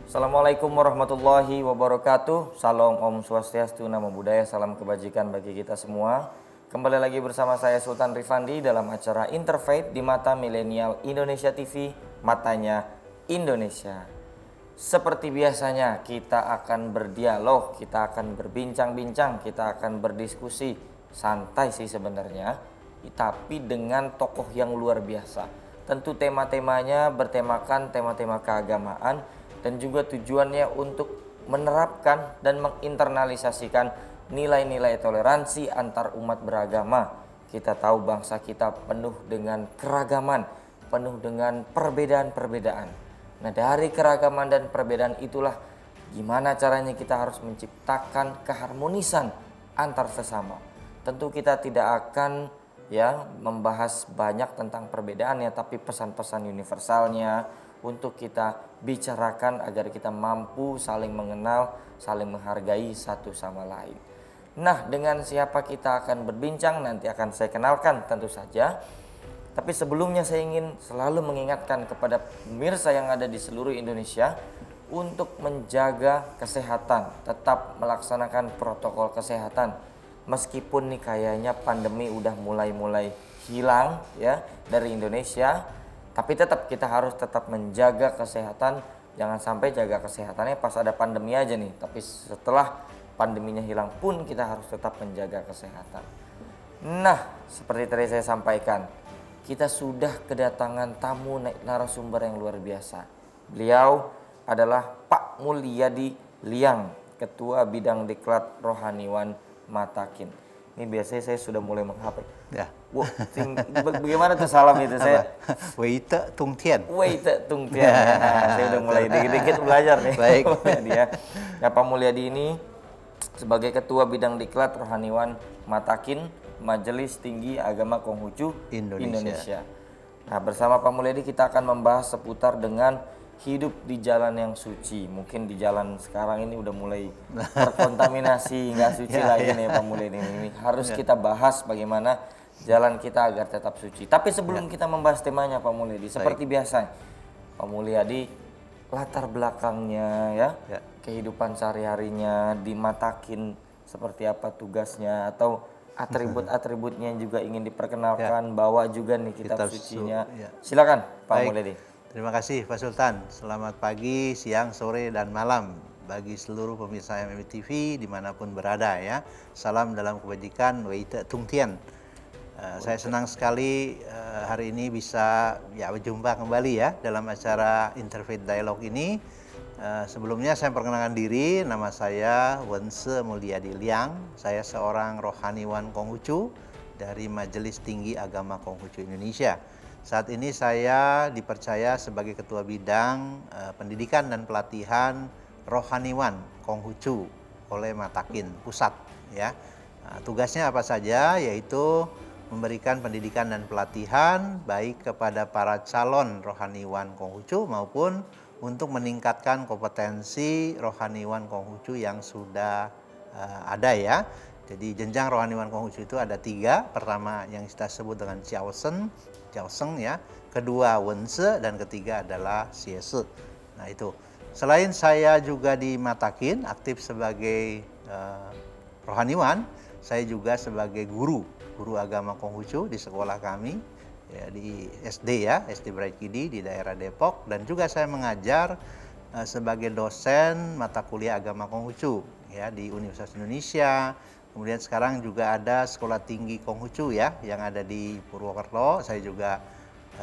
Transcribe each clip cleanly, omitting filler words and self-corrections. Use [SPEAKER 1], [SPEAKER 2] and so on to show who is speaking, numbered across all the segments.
[SPEAKER 1] Assalamualaikum warahmatullahi wabarakatuh. Salam Om Swastiastu, Namo Buddhaya, salam kebajikan bagi kita semua. Kembali lagi bersama saya Sultan Rifandi dalam acara Interfaith di Mata Milenial Indonesia TV, Matanya Indonesia. Seperti biasanya kita akan berdialog, kita akan berbincang-bincang, kita akan berdiskusi santai sih sebenarnya, tapi dengan tokoh yang luar biasa. Tentu tema-temanya bertemakan tema-tema keagamaan dan juga tujuannya untuk menerapkan dan menginternalisasikan nilai-nilai toleransi antar umat beragama. Kita tahu bangsa kita penuh dengan keragaman, penuh dengan perbedaan-perbedaan. Nah, dari keragaman dan perbedaan itulah gimana caranya kita harus menciptakan keharmonisan antar sesama. Tentu kita tidak akan membahas banyak tentang perbedaannya, tapi pesan-pesan universalnya untuk kita bicarakan agar kita mampu saling mengenal, saling menghargai satu sama lain. Nah, dengan siapa kita akan berbincang nanti akan saya kenalkan tentu saja. Tapi sebelumnya saya ingin selalu mengingatkan kepada pemirsa yang ada di seluruh Indonesia untuk menjaga kesehatan, tetap melaksanakan protokol kesehatan. Meskipun nih kayaknya pandemi udah mulai hilang ya dari Indonesia, tapi tetap kita harus tetap menjaga kesehatan. Jangan sampai jaga kesehatannya pas ada pandemi aja nih, tapi setelah pandeminya hilang pun kita harus tetap menjaga kesehatan. Nah, seperti tadi saya sampaikan, kita sudah kedatangan tamu narasumber yang luar biasa. Beliau adalah Pak Mulyadi Liang, Ketua Bidang Diklat Rohaniwan Matakin. Ini biasanya saya sudah mulai menghafal.
[SPEAKER 2] Ya.
[SPEAKER 1] Wow, bagaimana tuh salam itu saya?
[SPEAKER 2] Wei Te Tung Tian.
[SPEAKER 1] Wei Te Tung Tian. Nah, saya udah mulai dikit-dikit belajar nih.
[SPEAKER 2] Baik.
[SPEAKER 1] Dia. Ya, Pak Mulyadi ini sebagai Ketua Bidang Diklat Rohaniwan Matakin, Majelis Tinggi Agama Konghucu Indonesia. Nah, bersama Pak Mulyadi kita akan membahas seputar dengan hidup di jalan yang suci. Mungkin di jalan sekarang ini udah mulai terkontaminasi, nggak suci lagi nih Pak Mulyadi ini. Harus kita bahas bagaimana jalan kita agar tetap suci. Tapi sebelum kita membahas temanya Pak Mulyadi, seperti biasa Pak Mulyadi latar belakangnya kehidupan sehari-harinya di Matakin seperti apa tugasnya atau atribut-atributnya juga ingin diperkenalkan, bawa juga nih kitab sucinya. Silakan Pak Mulyadi.
[SPEAKER 2] Terima kasih Pak Sultan. Selamat pagi, siang, sore, dan malam bagi seluruh pemirsa MMTV dimanapun berada ya. Salam dalam kebajikan, Wei Te Tung Tian. Saya senang sekali hari ini bisa berjumpa kembali ya dalam acara Interfaith Dialog ini. Sebelumnya saya perkenalkan diri, nama saya Wense Mulyadi Liang. Saya seorang rohaniwan Konghucu dari Majelis Tinggi Agama Konghucu Indonesia. Saat ini saya dipercaya sebagai Ketua Bidang Pendidikan dan Pelatihan Rohaniwan Konghucu oleh Matakin Pusat ya. Tugasnya apa saja, yaitu memberikan pendidikan dan pelatihan baik kepada para calon rohaniwan Konghucu maupun untuk meningkatkan kompetensi rohaniwan Konghucu yang sudah ada ya. Jadi jenjang rohaniwan Konghucu itu ada 3. Pertama yang kita sebut dengan Jiaoseng ya. Kedua Wense dan ketiga adalah Xiese. Nah itu. Selain saya juga di Matakin aktif sebagai rohaniwan, saya juga sebagai guru agama Konghucu di sekolah kami ya, di SD ya, SD Bright Kidi di daerah Depok, dan juga saya mengajar sebagai dosen mata kuliah agama Konghucu ya di Universitas Indonesia. Kemudian sekarang juga ada Sekolah Tinggi Konghucu ya yang ada di Purwokerto. Saya juga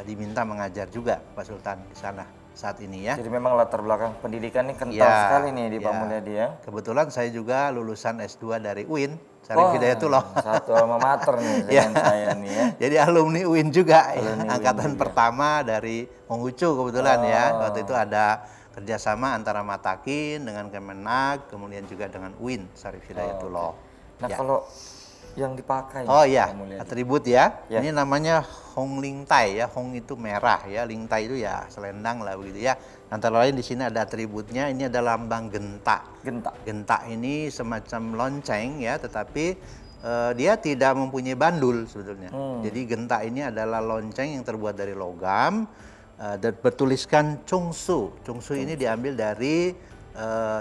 [SPEAKER 2] diminta mengajar juga Pak Sultan di sana saat ini ya.
[SPEAKER 1] Jadi memang latar belakang pendidikan ini kental sekali nih di Pak Mulyadi ya.
[SPEAKER 2] Kebetulan saya juga lulusan S2 dari UIN, Syarif Hidayatullah.
[SPEAKER 1] Satu alma mater nih dengan saya nih ya.
[SPEAKER 2] Jadi alumni UIN juga angkatan pertama dari Konghucu kebetulan ya. Waktu itu ada kerjasama antara Matakin dengan Kemenag, kemudian juga dengan UIN, Syarif Hidayatullah.
[SPEAKER 1] Nah kalau yang dipakai
[SPEAKER 2] atribut ya. Ini namanya Hong Ling Tai ya. Hong itu merah ya, Ling Tai itu ya selendang lah begitu ya. Antara lain di sini ada atributnya, ini ada lambang genta. Genta ini semacam lonceng ya, tetapi dia tidak mempunyai bandul sebetulnya. Jadi genta ini adalah lonceng yang terbuat dari logam. dan bertuliskan Chungsu. Chungsu ini diambil dari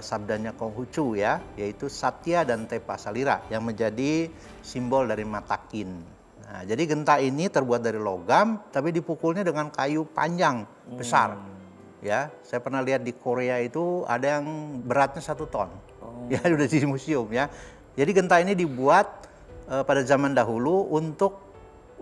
[SPEAKER 2] sabdanya Konghucu ya, yaitu Satya dan Tepa Salira yang menjadi simbol dari matakin. Nah, jadi genta ini terbuat dari logam, tapi dipukulnya dengan kayu panjang besar. Ya, saya pernah lihat di Korea itu ada yang beratnya 1 ton. Ya, udah di museum ya. Jadi genta ini dibuat pada zaman dahulu untuk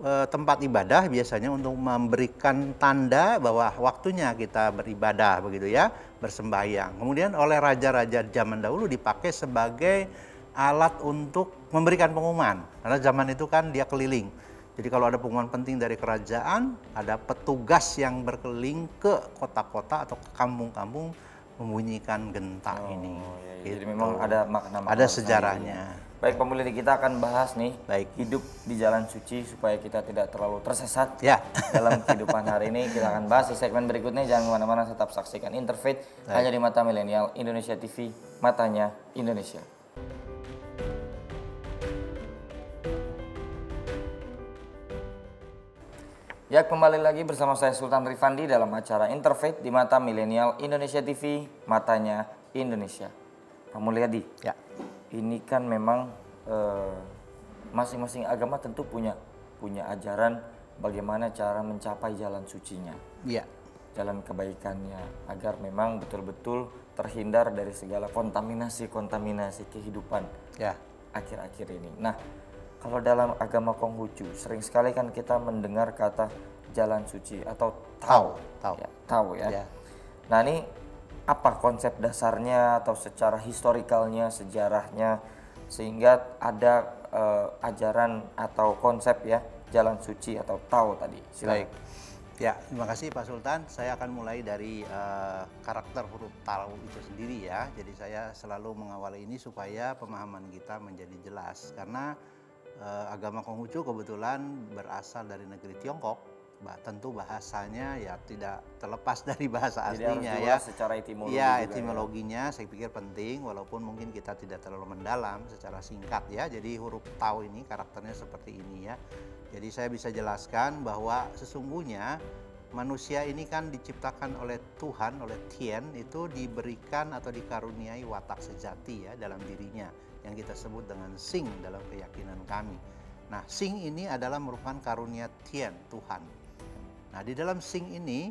[SPEAKER 2] tempat ibadah, biasanya untuk memberikan tanda bahwa waktunya kita beribadah begitu ya, bersembahyang. Kemudian oleh raja-raja zaman dahulu dipakai sebagai alat untuk memberikan pengumuman. Karena zaman itu kan dia keliling. Jadi kalau ada pengumuman penting dari kerajaan, ada petugas yang berkeliling ke kota-kota atau ke kampung-kampung membunyikan genta ini.
[SPEAKER 1] Jadi
[SPEAKER 2] Gitu.
[SPEAKER 1] memang ada makna-makna
[SPEAKER 2] Ada
[SPEAKER 1] tersendiri.
[SPEAKER 2] sejarahnya.
[SPEAKER 1] Baik Pak Mulidi, kita akan bahas nih
[SPEAKER 2] Baik.
[SPEAKER 1] hidup di jalan suci supaya kita tidak terlalu tersesat
[SPEAKER 2] Ya.
[SPEAKER 1] dalam kehidupan hari ini. Kita akan bahas di segmen berikutnya. Jangan kemana-mana, tetap saksikan Interfaith hanya di Mata Milenial Indonesia TV, matanya Indonesia. Ya, kembali lagi bersama saya Sultan Rifandi dalam acara Interfaith di Mata Milenial Indonesia TV, matanya Indonesia. Pak Mulyadi,
[SPEAKER 2] Ya.
[SPEAKER 1] ini kan memang masing-masing agama tentu punya ajaran bagaimana cara mencapai jalan sucinya,
[SPEAKER 2] Ya.
[SPEAKER 1] jalan kebaikannya, agar memang betul-betul terhindar dari segala kontaminasi kehidupan
[SPEAKER 2] Ya.
[SPEAKER 1] akhir-akhir ini. Nah, kalau dalam agama Konghucu sering sekali kan kita mendengar kata jalan suci atau Tao.
[SPEAKER 2] Tao.
[SPEAKER 1] Ya, Tao ya.
[SPEAKER 2] Ya.
[SPEAKER 1] Nah, ini apa konsep dasarnya atau secara historikalnya, sejarahnya sehingga ada ajaran atau konsep ya jalan suci atau Tao tadi. Silakan.
[SPEAKER 2] Baik. Ya, terima kasih Pak Sultan. Saya akan mulai dari karakter huruf Tao itu sendiri ya. Jadi saya selalu mengawali ini supaya pemahaman kita menjadi jelas. Karena agama Konghucu kebetulan berasal dari negeri Tiongkok. Tentu bahasanya ya tidak terlepas dari bahasa
[SPEAKER 1] Jadi harus
[SPEAKER 2] aslinya ya.
[SPEAKER 1] diulas secara etimologi
[SPEAKER 2] Ya,
[SPEAKER 1] juga
[SPEAKER 2] etimologinya saya pikir penting walaupun mungkin kita tidak terlalu mendalam secara singkat ya. Jadi huruf Tao ini karakternya seperti ini ya. Jadi saya bisa jelaskan bahwa sesungguhnya manusia ini kan diciptakan oleh Tuhan, oleh Tien, itu diberikan atau dikaruniai watak sejati ya dalam dirinya yang kita sebut dengan Sing dalam keyakinan kami. Nah, Sing ini adalah merupakan karunia Tien, Tuhan. Nah, di dalam Sing ini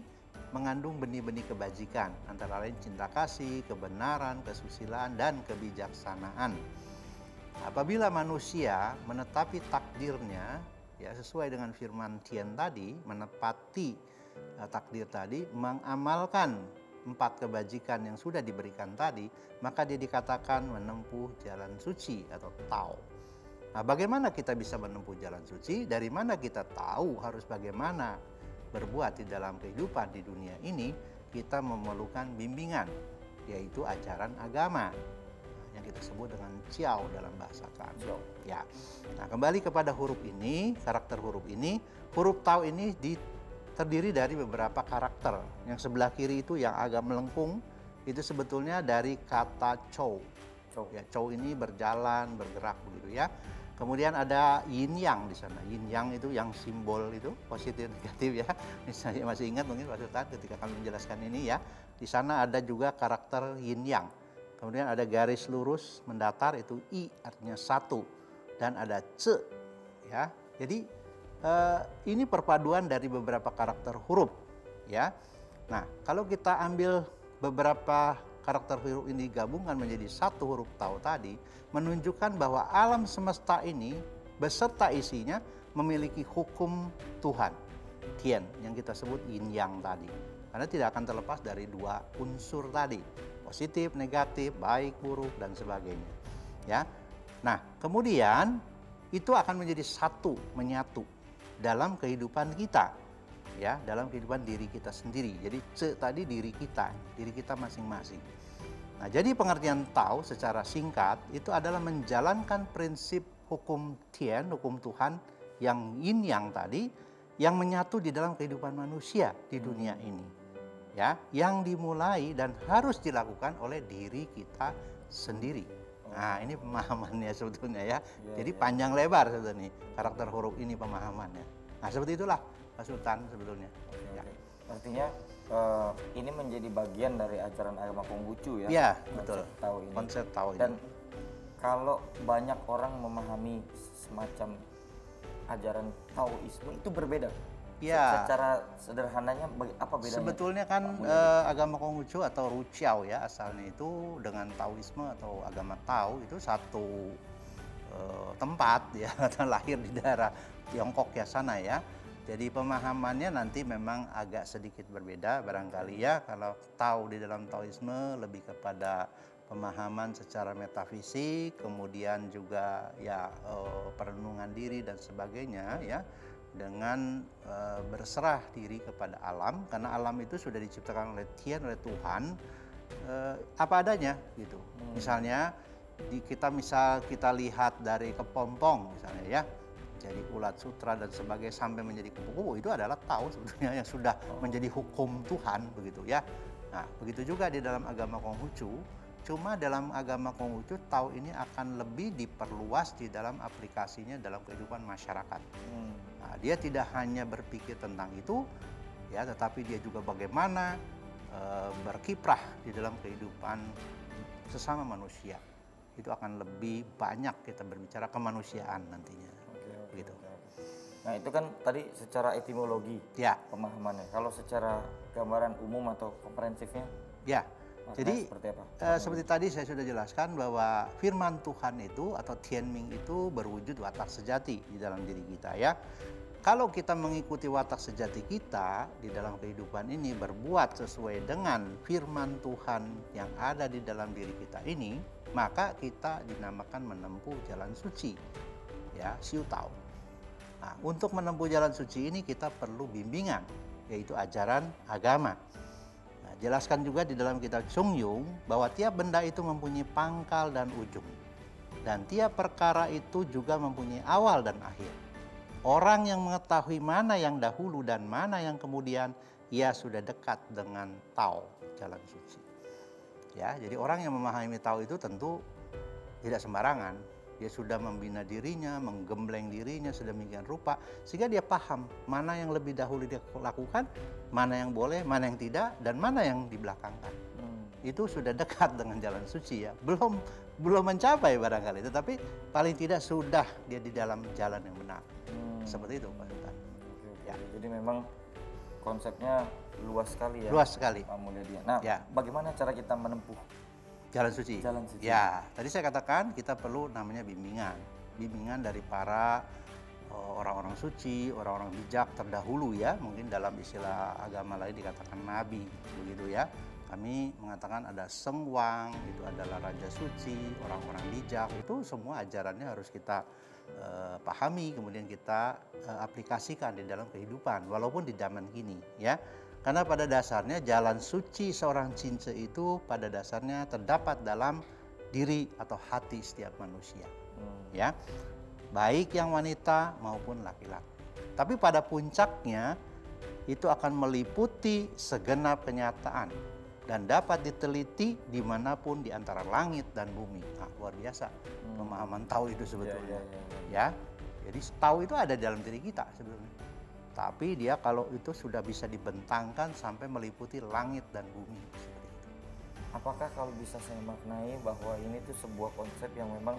[SPEAKER 2] mengandung benih-benih kebajikan, antara lain cinta kasih, kebenaran, kesusilaan, dan kebijaksanaan. Apabila manusia menetapi takdirnya, ya sesuai dengan firman Tien tadi, menepati takdir tadi, mengamalkan 4 kebajikan yang sudah diberikan tadi, maka dia dikatakan menempuh jalan suci atau Tao. Nah, bagaimana kita bisa menempuh jalan suci? Dari mana kita tahu harus bagaimana berbuat di dalam kehidupan di dunia ini? Kita memerlukan bimbingan, yaitu ajaran agama yang kita sebut dengan Ciao dalam bahasa kami. Ya. Nah, kembali kepada huruf ini, karakter huruf ini, huruf Tao ini terdiri dari beberapa karakter. Yang sebelah kiri itu yang agak melengkung, itu sebetulnya dari kata Chou. Ya, Chou ini berjalan, bergerak begitu ya. Kemudian ada yin yang di sana. Yin yang itu yang simbol itu positif negatif ya. Misalnya masih ingat mungkin Pak Sultan ketika kami menjelaskan ini ya. Di sana ada juga karakter yin yang. Kemudian ada garis lurus mendatar itu I artinya satu dan ada ce ya. Jadi ini perpaduan dari beberapa karakter huruf ya. Nah, kalau kita ambil beberapa karakter huruf ini digabungkan menjadi satu huruf Tao tadi, menunjukkan bahwa alam semesta ini beserta isinya memiliki hukum Tuhan, Tien, yang kita sebut yin yang tadi. Karena tidak akan terlepas dari 2 unsur tadi, positif, negatif, baik, buruk, dan sebagainya. Ya. Nah, kemudian itu akan menjadi satu, menyatu dalam kehidupan kita. Ya, dalam kehidupan diri kita sendiri. Jadi ce tadi diri kita masing-masing. Nah, jadi pengertian Tao secara singkat itu adalah menjalankan prinsip hukum Tien, hukum Tuhan yang yin yang tadi yang menyatu di dalam kehidupan manusia di dunia ini. Ya, yang dimulai dan harus dilakukan oleh diri kita sendiri. Nah, ini pemahamannya sebetulnya ya. Jadi panjang lebar sebetulnya karakter huruf ini pemahamannya. Nah, seperti itulah Pak Sultan sebetulnya. Ya.
[SPEAKER 1] Artinya ini menjadi bagian dari ajaran agama Konghucu ya?
[SPEAKER 2] Iya,
[SPEAKER 1] konsep
[SPEAKER 2] betul.
[SPEAKER 1] Tao ini.
[SPEAKER 2] Konsep Tao ini.
[SPEAKER 1] Dan kalau banyak orang memahami semacam ajaran Taoisme itu berbeda.
[SPEAKER 2] Ya.
[SPEAKER 1] Secara sederhananya apa bedanya?
[SPEAKER 2] Sebetulnya kan agama Konghucu atau Ruqiao ya asalnya itu dengan Taoisme atau agama Tao itu satu tempat ya lahir di daerah Tiongkok ya sana ya. Jadi pemahamannya nanti memang agak sedikit berbeda barangkali ya. Kalau Tao di dalam Taoisme lebih kepada pemahaman secara metafisik, kemudian juga ya perenungan diri dan sebagainya ya, dengan berserah diri kepada alam, karena alam itu sudah diciptakan oleh Tian, oleh Tuhan, apa adanya gitu. Misalnya kita lihat dari kepompong misalnya ya, jadi ulat sutra dan sebagainya sampai menjadi kupu-kupu, itu adalah Tao sebetulnya yang sudah menjadi hukum Tuhan begitu ya. Nah begitu juga di dalam agama Konghucu. Cuma dalam agama Konghucu, Tao ini akan lebih diperluas di dalam aplikasinya dalam kehidupan masyarakat. Nah, dia tidak hanya berpikir tentang itu, ya, tetapi dia juga bagaimana berkiprah di dalam kehidupan sesama manusia. Itu akan lebih banyak kita berbicara kemanusiaan nantinya. Begitu.
[SPEAKER 1] Nah itu kan tadi secara etimologi
[SPEAKER 2] Ya.
[SPEAKER 1] pemahamannya. Kalau secara gambaran umum atau komprehensifnya?
[SPEAKER 2] Ya. Jadi
[SPEAKER 1] seperti apa?
[SPEAKER 2] seperti tadi saya sudah jelaskan bahwa firman Tuhan itu atau Tianming itu berwujud watak sejati di dalam diri kita ya. Kalau kita mengikuti watak sejati kita di dalam kehidupan ini, berbuat sesuai dengan firman Tuhan yang ada di dalam diri kita ini, maka kita dinamakan menempuh jalan suci ya, Siu Tao. Nah, untuk menempuh jalan suci ini kita perlu bimbingan, yaitu ajaran agama. Jelaskan juga di dalam kitab Chung Yung bahwa tiap benda itu mempunyai pangkal dan ujung. Dan tiap perkara itu juga mempunyai awal dan akhir. Orang yang mengetahui mana yang dahulu dan mana yang kemudian, ia sudah dekat dengan Tao, jalan suci. Ya, jadi orang yang memahami Tao itu tentu tidak sembarangan. Dia sudah membina dirinya, menggembleng dirinya sedemikian rupa, sehingga dia paham mana yang lebih dahulu dia lakukan, mana yang boleh, mana yang tidak, dan mana yang dibelakangkan. Itu sudah dekat dengan jalan suci ya. Belum mencapai barangkali, tetapi paling tidak sudah dia di dalam jalan yang benar. Seperti itu Pak Sultan.
[SPEAKER 1] Ya. Jadi memang konsepnya luas sekali ya.
[SPEAKER 2] Luas sekali.
[SPEAKER 1] Pak Mulyadi. Nah,
[SPEAKER 2] ya.
[SPEAKER 1] Bagaimana cara kita menempuh
[SPEAKER 2] jalan suci?
[SPEAKER 1] Jalan suci.
[SPEAKER 2] Ya, tadi saya katakan kita perlu namanya bimbingan. Bimbingan dari para orang-orang suci, orang-orang bijak terdahulu ya. Mungkin dalam istilah agama lain dikatakan nabi, begitu ya. Kami mengatakan ada Seng Wang, itu adalah raja suci, orang-orang bijak. Itu semua ajarannya harus kita pahami, kemudian kita aplikasikan di dalam kehidupan, walaupun di zaman kini ya. Karena pada dasarnya jalan suci seorang cince itu pada dasarnya terdapat dalam diri atau hati setiap manusia. Ya, baik yang wanita maupun laki-laki. Tapi pada puncaknya itu akan meliputi segenap kenyataan dan dapat diteliti dimanapun di antara langit dan bumi. Nah, luar biasa pemahaman Tao itu sebetulnya. Ya, jadi Tao itu ada dalam diri kita sebetulnya. Tapi dia kalau itu sudah bisa dibentangkan sampai meliputi langit dan bumi seperti itu.
[SPEAKER 1] Apakah kalau bisa saya maknai bahwa ini tuh sebuah konsep yang memang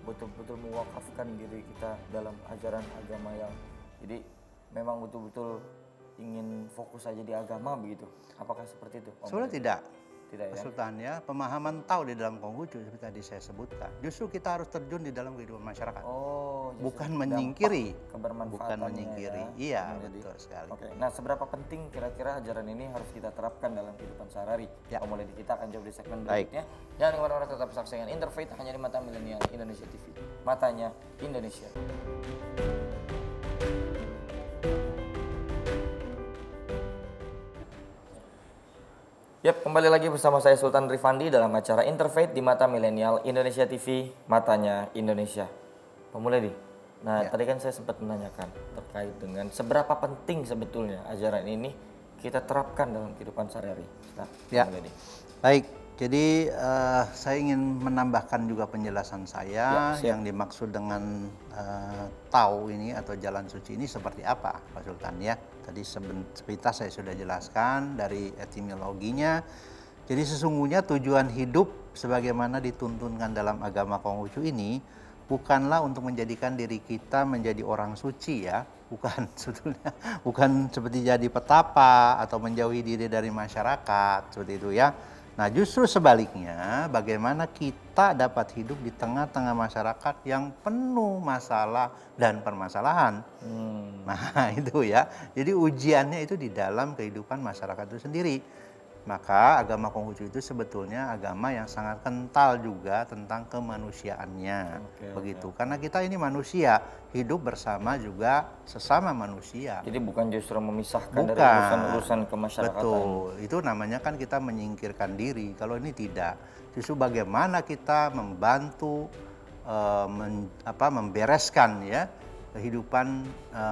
[SPEAKER 1] betul-betul mewakafkan diri kita dalam ajaran agama yang jadi memang betul-betul ingin fokus saja di agama begitu? Apakah seperti itu?
[SPEAKER 2] Sebenarnya tidak.
[SPEAKER 1] Tidak ya?
[SPEAKER 2] Sultan ya, pemahaman Tao di dalam Konghucu seperti tadi saya sebutkan. Justru kita harus terjun di dalam kehidupan masyarakat. Bukan menyingkiri. Bukan menyingkiri. Ya? Iya, betul sekali.
[SPEAKER 1] Oke. Nah, seberapa penting kira-kira ajaran ini harus kita terapkan dalam kehidupan sehari-hari? Ya. Mulai kita akan jawab di segmen berikutnya. Jangan kemana-mana, tetap saksikan Interfaith hanya di Mata Milenial Indonesia TV. Matanya Indonesia. Yap, kembali lagi bersama saya Sultan Rifandi dalam acara Interfaith di Mata Milenial Indonesia TV, Matanya Indonesia. Pak Mulyadi, tadi kan saya sempat menanyakan terkait dengan seberapa penting sebetulnya ajaran ini kita terapkan dalam kehidupan sehari-hari. Nah,
[SPEAKER 2] ya.
[SPEAKER 1] Pak Mulyadi.
[SPEAKER 2] Baik, jadi saya ingin menambahkan juga penjelasan saya yang dimaksud dengan Tao ini atau jalan suci ini seperti apa, Pak Sultan ya. Tadi sepintas saya sudah jelaskan dari etimologinya. Jadi sesungguhnya tujuan hidup sebagaimana dituntunkan dalam agama Konghucu ini bukanlah untuk menjadikan diri kita menjadi orang suci ya, bukan sebetulnya, bukan seperti jadi petapa atau menjauhi diri dari masyarakat seperti itu ya. Nah justru sebaliknya, bagaimana kita dapat hidup di tengah-tengah masyarakat yang penuh masalah dan permasalahan. Nah itu ya, jadi ujiannya itu di dalam kehidupan masyarakat itu sendiri. Maka agama Konghucu itu sebetulnya agama yang sangat kental juga tentang kemanusiaannya. Begitu. Karena kita ini manusia, hidup bersama juga sesama manusia.
[SPEAKER 1] Jadi bukan justru memisahkan dari
[SPEAKER 2] Bukan.
[SPEAKER 1] urusan-urusan kemasyarakatan.
[SPEAKER 2] Betul. Itu namanya kan kita menyingkirkan diri. Kalau ini tidak. Justru bagaimana kita membantu membereskan ya kehidupan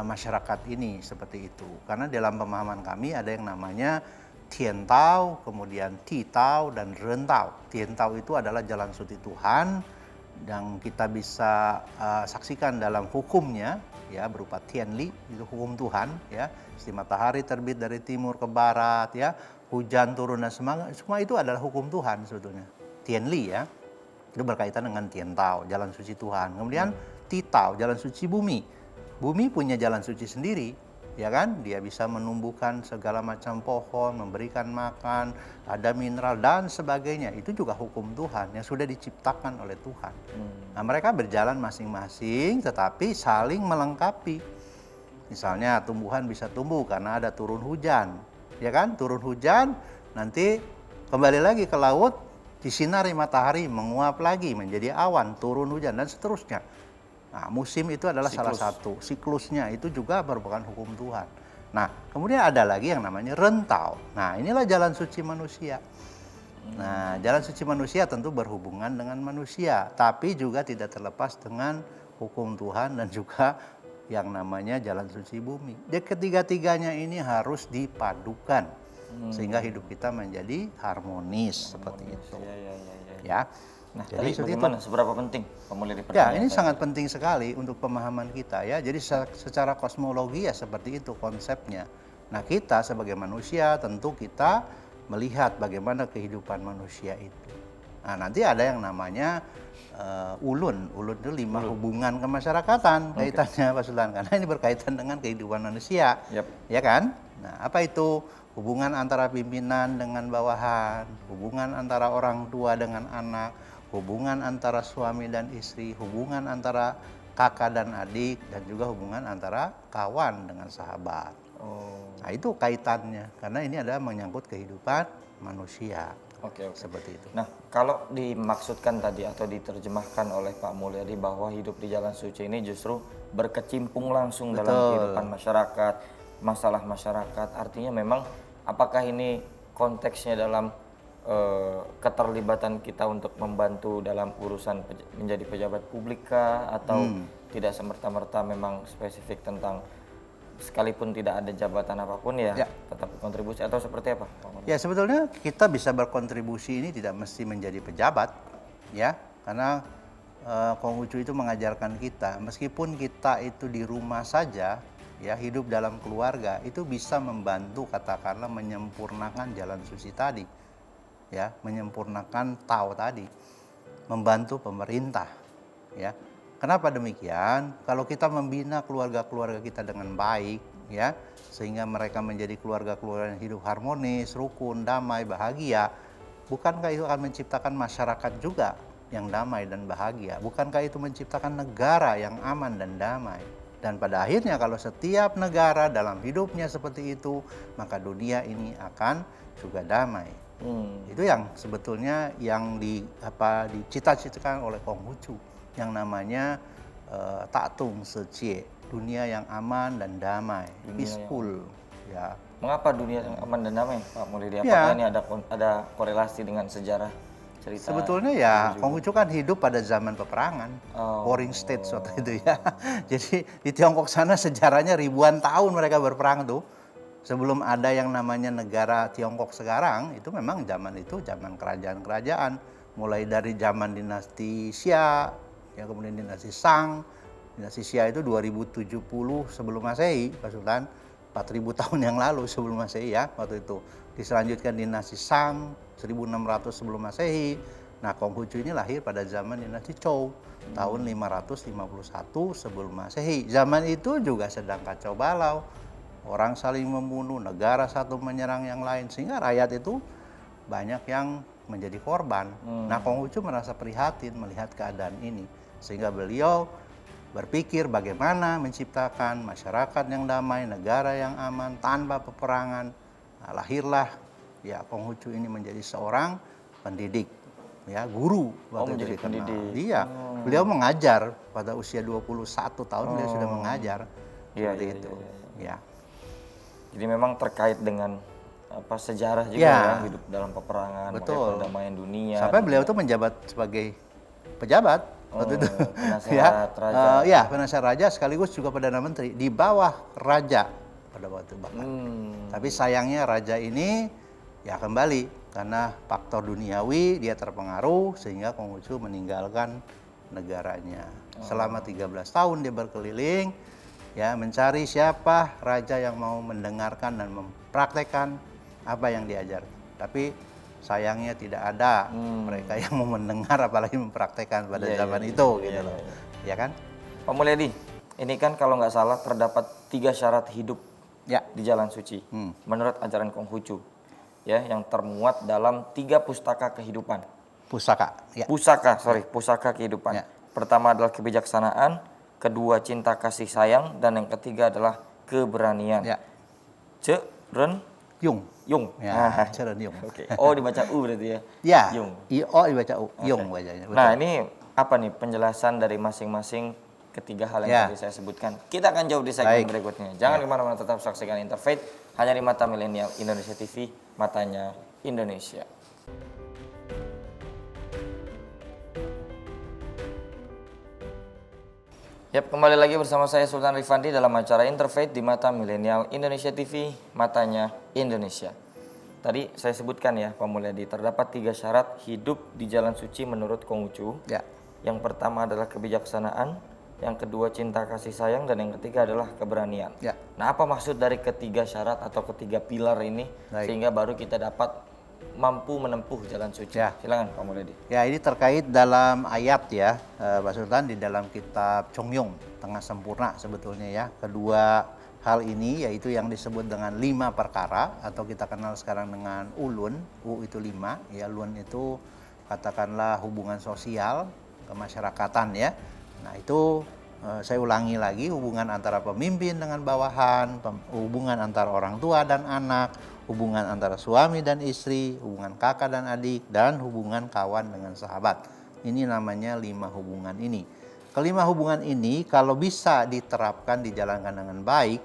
[SPEAKER 2] masyarakat ini seperti itu. Karena dalam pemahaman kami ada yang namanya Tien Tao, kemudian Ti Tao, dan Ren Tao. Tien Tao itu adalah jalan suci Tuhan yang kita bisa saksikan dalam hukumnya ya, berupa Tien Li, itu hukum Tuhan ya. Si matahari terbit dari timur ke barat ya, hujan turun dan semua itu adalah hukum Tuhan sebetulnya. Tien Li ya. Itu berkaitan dengan Tien Tao, jalan suci Tuhan. Kemudian Ti Tao, jalan suci bumi. Bumi punya jalan suci sendiri. Ya kan, dia bisa menumbuhkan segala macam pohon, memberikan makan, ada mineral dan sebagainya. Itu juga hukum Tuhan yang sudah diciptakan oleh Tuhan. Nah, mereka berjalan masing-masing tetapi saling melengkapi. Misalnya tumbuhan bisa tumbuh karena ada turun hujan. Ya kan, turun hujan nanti kembali lagi ke laut, disinari matahari, menguap lagi menjadi awan, turun hujan dan seterusnya. Nah, musim itu adalah salah satu, siklusnya itu juga merupakan hukum Tuhan. Nah, kemudian ada lagi yang namanya Ren Tao. Nah, inilah jalan suci manusia. Nah, jalan suci manusia tentu berhubungan dengan manusia, tapi juga tidak terlepas dengan hukum Tuhan dan juga yang namanya jalan suci bumi. Jadi ketiga-tiganya ini harus dipadukan sehingga hidup kita menjadi harmonis seperti itu. Ya.
[SPEAKER 1] Nah,
[SPEAKER 2] Jadi
[SPEAKER 1] tadi bagaimana? Seberapa penting pemulihan
[SPEAKER 2] Ya, ini sangat penting sekali untuk pemahaman kita ya. Jadi secara kosmologi ya seperti itu konsepnya. Nah, kita sebagai manusia tentu kita melihat bagaimana kehidupan manusia itu. Nah, nanti ada yang namanya ulun. Ulun itu 5 hubungan kemasyarakatan kaitannya Pak Sultan. Karena ini berkaitan dengan kehidupan manusia. Ya kan? Nah, apa itu? Hubungan antara pimpinan dengan bawahan, hubungan antara orang tua dengan anak, hubungan antara suami dan istri, hubungan antara kakak dan adik, dan juga hubungan antara kawan dengan sahabat. Nah itu kaitannya, karena ini adalah menyangkut kehidupan manusia. Seperti itu.
[SPEAKER 1] Nah, kalau dimaksudkan tadi atau diterjemahkan oleh Pak Mulyadi bahwa hidup di jalan suci ini justru berkecimpung langsung dalam kehidupan masyarakat, masalah masyarakat. Artinya memang apakah ini konteksnya dalam keterlibatan kita untuk membantu dalam urusan menjadi pejabat publik kah, atau tidak semerta-merta memang spesifik tentang sekalipun tidak ada jabatan apapun ya tetap berkontribusi, atau seperti apa?
[SPEAKER 2] Ya, sebetulnya kita bisa berkontribusi ini tidak mesti menjadi pejabat ya, karena Konghucu itu mengajarkan kita meskipun kita itu di rumah saja ya, hidup dalam keluarga itu bisa membantu katakanlah menyempurnakan jalan suci tadi. Ya, menyempurnakan Tao tadi, membantu pemerintah ya. Kenapa demikian? Kalau kita membina keluarga-keluarga kita dengan baik ya, sehingga mereka menjadi keluarga-keluarga yang hidup harmonis, rukun, damai, bahagia, bukankah itu akan menciptakan masyarakat juga yang damai dan bahagia? Bukankah itu menciptakan negara yang aman dan damai? Dan pada akhirnya kalau setiap negara dalam hidupnya seperti itu, maka dunia ini akan juga damai. Itu yang sebetulnya yang dicita-citakan oleh Konghucu yang namanya Tatung Secie, dunia yang aman dan damai, peaceful. Ya.
[SPEAKER 1] Mengapa dunia yang aman dan damai, Pak Mulyadi? Apakah ini ada korelasi dengan sejarah cerita?
[SPEAKER 2] Sebetulnya ya Konghucu kan hidup pada zaman peperangan, warring state waktu itu ya. Jadi di Tiongkok sana sejarahnya ribuan tahun mereka berperang tuh. Sebelum ada yang namanya negara Tiongkok sekarang, itu memang zaman itu zaman kerajaan-kerajaan. Mulai dari zaman dinasti Xia, ya kemudian dinasti Shang, Dinasti Xia itu 2070 sebelum Masehi, Pak Sultan. 4000 tahun yang lalu sebelum Masehi ya waktu itu. Diselanjutkan dinasti Shang 1600 sebelum Masehi. Nah, Konghucu ini lahir pada zaman dinasti Zhou tahun 551 sebelum Masehi. Zaman itu juga sedang kacau balau. Orang saling membunuh, negara satu menyerang yang lain sehingga rakyat itu banyak yang menjadi korban. Nah, Konghucu merasa prihatin melihat keadaan ini sehingga beliau berpikir bagaimana menciptakan masyarakat yang damai, negara yang aman tanpa peperangan. Nah, lahirlah ya Konghucu ini menjadi seorang pendidik, ya guru waktu itu dikenal.
[SPEAKER 1] pendidik.
[SPEAKER 2] Iya, beliau mengajar pada usia 21 tahun beliau sudah mengajar seperti itu. Ya.
[SPEAKER 1] Jadi memang terkait dengan sejarah juga
[SPEAKER 2] Ya.
[SPEAKER 1] ya, hidup dalam peperangan, makanya
[SPEAKER 2] Betul.
[SPEAKER 1] perdamaian dunia.
[SPEAKER 2] Sampai beliau tuh menjabat sebagai pejabat waktu itu.
[SPEAKER 1] Penasehat raja.
[SPEAKER 2] Ya, penasehat raja sekaligus juga perdana menteri di bawah raja pada waktu bahkan. Tapi sayangnya raja ini ya kembali karena faktor duniawi dia terpengaruh sehingga Konghucu meninggalkan negaranya. Selama 13 tahun dia berkeliling ya mencari siapa raja yang mau mendengarkan dan mempraktekkan apa yang diajar. Tapi sayangnya tidak ada mereka yang mau mendengar apalagi mempraktekkan pada zaman itu gitu loh. Ya kan?
[SPEAKER 1] Pak Mulyadi, ini kan kalau nggak salah terdapat 3 syarat hidup
[SPEAKER 2] Ya.
[SPEAKER 1] di Jalan Suci menurut ajaran Konghucu, ya, yang termuat dalam 3 pustaka kehidupan.
[SPEAKER 2] Pusaka. Ya.
[SPEAKER 1] Pusaka kehidupan.
[SPEAKER 2] Ya.
[SPEAKER 1] Pertama adalah kebijaksanaan, kedua cinta kasih sayang, dan yang ketiga adalah keberanian.
[SPEAKER 2] Ya. Yung.
[SPEAKER 1] Yung.
[SPEAKER 2] Ya, Ceren Yung.
[SPEAKER 1] Oke. Oh, dibaca U berarti ya.
[SPEAKER 2] Ya.
[SPEAKER 1] Yung.
[SPEAKER 2] I-O dibaca U. Yung bacanya. Betul.
[SPEAKER 1] Nah, ini apa nih penjelasan dari masing-masing ketiga hal yang tadi saya sebutkan. Kita akan jawab di segmen berikutnya. Jangan kemana-mana, tetap saksikan Interfaith hanya di Mata Milenial Indonesia TV, matanya Indonesia. Yap, kembali lagi bersama saya Sultan Rifandi dalam acara Interfaith di Mata Milenial Indonesia TV, matanya Indonesia. Tadi saya sebutkan ya Pak Mulyadi, terdapat 3 syarat hidup di Jalan Suci menurut Konghucu.
[SPEAKER 2] Ya.
[SPEAKER 1] Yang pertama adalah kebijaksanaan, yang kedua cinta kasih sayang, dan yang ketiga adalah keberanian.
[SPEAKER 2] Ya.
[SPEAKER 1] Nah, apa maksud dari ketiga syarat atau ketiga pilar ini sehingga baru kita dapat mampu menempuh jalan suci?
[SPEAKER 2] Ya.
[SPEAKER 1] Silakan Pak Mulyadi.
[SPEAKER 2] Ya, ini terkait dalam ayat ya, Pak Sultan, di dalam kitab Chongyong, Tengah Sempurna sebetulnya ya. Kedua hal ini yaitu yang disebut dengan 5 perkara atau kita kenal sekarang dengan ulun. U itu 5, ya ulun itu katakanlah hubungan sosial, kemasyarakatan ya. Nah, itu saya ulangi lagi, hubungan antara pemimpin dengan bawahan, hubungan antara orang tua dan anak, hubungan antara suami dan istri, hubungan kakak dan adik, dan hubungan kawan dengan sahabat. Ini namanya 5 hubungan ini. Kelima hubungan ini kalau bisa diterapkan, dijalankan dengan baik,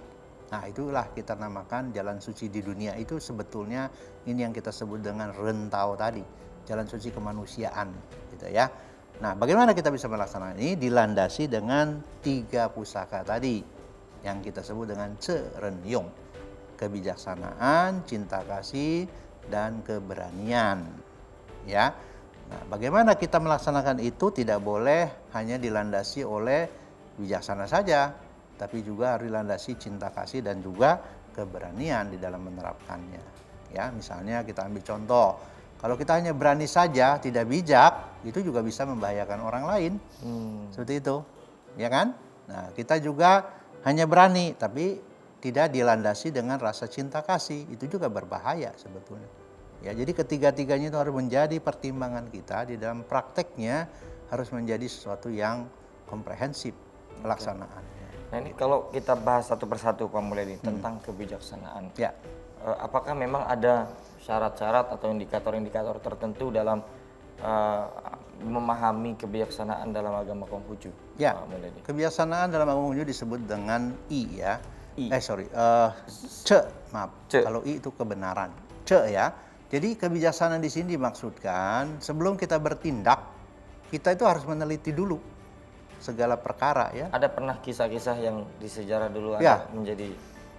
[SPEAKER 2] nah itulah kita namakan jalan suci di dunia. Itu sebetulnya ini yang kita sebut dengan rentau tadi, jalan suci kemanusiaan gitu ya. Nah, bagaimana kita bisa melaksanakan ini? Dilandasi dengan 3 pusaka tadi yang kita sebut dengan Ceren Yung. Kebijaksanaan, cinta kasih, dan keberanian. Ya. Nah, bagaimana kita melaksanakan itu? Tidak boleh hanya dilandasi oleh bijaksana saja, tapi juga harus dilandasi cinta kasih dan juga keberanian di dalam menerapkannya. Ya, misalnya kita ambil contoh, kalau kita hanya berani saja, tidak bijak, itu juga bisa membahayakan orang lain. Seperti itu, ya kan? Nah, kita juga hanya berani, tapi tidak dilandasi dengan rasa cinta kasih, itu juga berbahaya sebetulnya. Ya, jadi ketiga-tiganya itu harus menjadi pertimbangan kita di dalam prakteknya, harus menjadi sesuatu yang komprehensif pelaksanaannya.
[SPEAKER 1] Nah, ini kalau kita bahas satu persatu Pak Mulyadi tentang kebijaksanaan.
[SPEAKER 2] Ya.
[SPEAKER 1] Apakah memang ada syarat-syarat atau indikator-indikator tertentu dalam memahami kebijaksanaan dalam agama Konghucu?
[SPEAKER 2] Ya,
[SPEAKER 1] Pak Mulyadi?
[SPEAKER 2] kebijaksanaan dalam agama Konghucu disebut dengan I ya. Maaf.
[SPEAKER 1] Ce.
[SPEAKER 2] Kalau I itu kebenaran. Ce ya. Jadi kebijaksanaan di sini dimaksudkan sebelum kita bertindak, kita itu harus meneliti dulu segala perkara ya.
[SPEAKER 1] Ada pernah kisah-kisah yang di sejarah dulu
[SPEAKER 2] Ya.
[SPEAKER 1] ada menjadi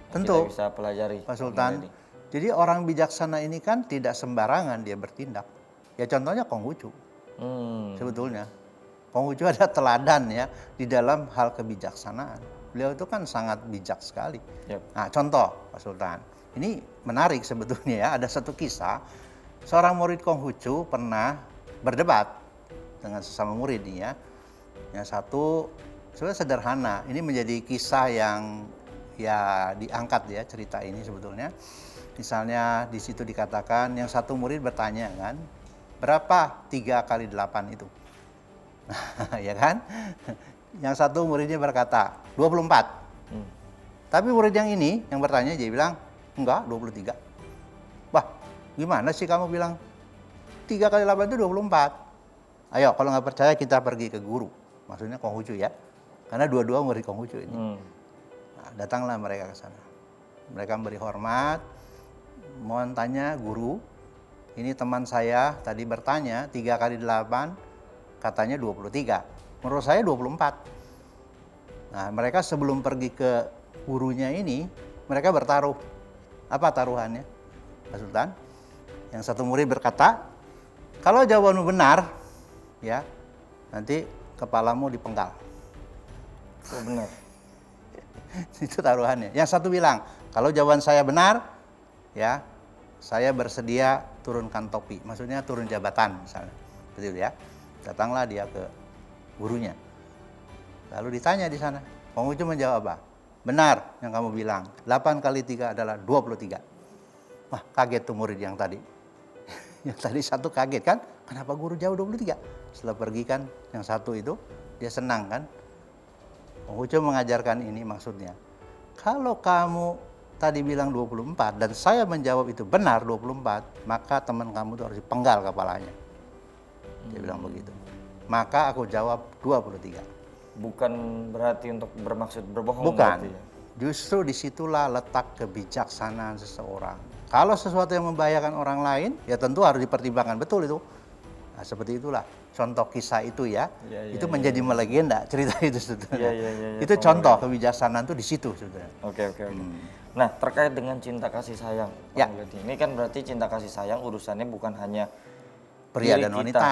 [SPEAKER 2] Tentu.
[SPEAKER 1] kita bisa pelajari
[SPEAKER 2] Pak Sultan.
[SPEAKER 1] Mulyadi?
[SPEAKER 2] Jadi orang bijaksana ini kan tidak sembarangan dia bertindak. Ya contohnya Konghucu sebetulnya. Konghucu ada teladan ya di dalam hal kebijaksanaan. Beliau itu kan sangat bijak sekali.
[SPEAKER 1] Yep.
[SPEAKER 2] Nah, contoh Pak Sultan, ini menarik sebetulnya ya. Ada satu kisah, seorang murid Konghucu pernah berdebat dengan sesama murid nih ya. Yang satu sebenarnya sederhana. Ini menjadi kisah yang ya diangkat ya cerita ini sebetulnya. Misalnya di situ dikatakan yang satu murid bertanya kan, berapa 3 kali 8 itu? Ya kan? Yang satu muridnya berkata 24. Tapi murid yang ini yang bertanya dia bilang enggak 23. Wah, gimana sih kamu bilang 3 kali 8 itu 24? Ayo kalau nggak percaya kita pergi ke guru. Maksudnya Konghucu ya. Karena dua-dua murid Konghucu ini. Nah, datanglah mereka ke sana. Mereka memberi hormat. Mohon tanya guru, ini teman saya tadi bertanya 3 kali 8 katanya 23. Menurut saya 24. Nah, mereka sebelum pergi ke gurunya ini, mereka bertaruh. Apa taruhannya, Pak Sultan? Yang satu murid berkata, kalau jawabanmu benar, ya nanti kepalamu dipenggal.
[SPEAKER 1] Oh, benar.
[SPEAKER 2] Itu taruhannya. Yang satu bilang, kalau jawaban saya benar, ya saya bersedia turunkan topi. Maksudnya turun jabatan misalnya. Betul ya. Datanglah dia ke gurunya. Lalu ditanya di sana, Konghucu menjawab apa? Benar yang kamu bilang, 8 kali 3 adalah 23. Wah, kaget tuh murid yang tadi. Yang tadi satu kaget kan, kenapa guru jauh 23? Setelah pergi kan, yang satu itu, dia senang kan. Konghucu mengajarkan ini maksudnya. Kalau kamu tadi bilang 24 dan saya menjawab itu benar 24, maka teman kamu itu harus dipenggal kepalanya. Dia bilang begitu. Maka aku jawab 23.
[SPEAKER 1] Bukan berarti untuk bermaksud berbohong.
[SPEAKER 2] Bukan.
[SPEAKER 1] Berarti ya?
[SPEAKER 2] Justru disitulah letak kebijaksanaan seseorang. Kalau sesuatu yang membahayakan orang lain, ya tentu harus dipertimbangkan betul itu. Nah, seperti itulah contoh kisah itu ya. Itu menjadi melegenda cerita itu sebetulnya. Itu contoh kebijaksanaan itu di situ sebetulnya.
[SPEAKER 1] Oke. Nah, terkait dengan cinta kasih sayang,
[SPEAKER 2] Ya.
[SPEAKER 1] Pak Muledi, ini kan berarti cinta kasih sayang urusannya bukan hanya
[SPEAKER 2] Pria
[SPEAKER 1] diri
[SPEAKER 2] dan
[SPEAKER 1] kita.
[SPEAKER 2] wanita.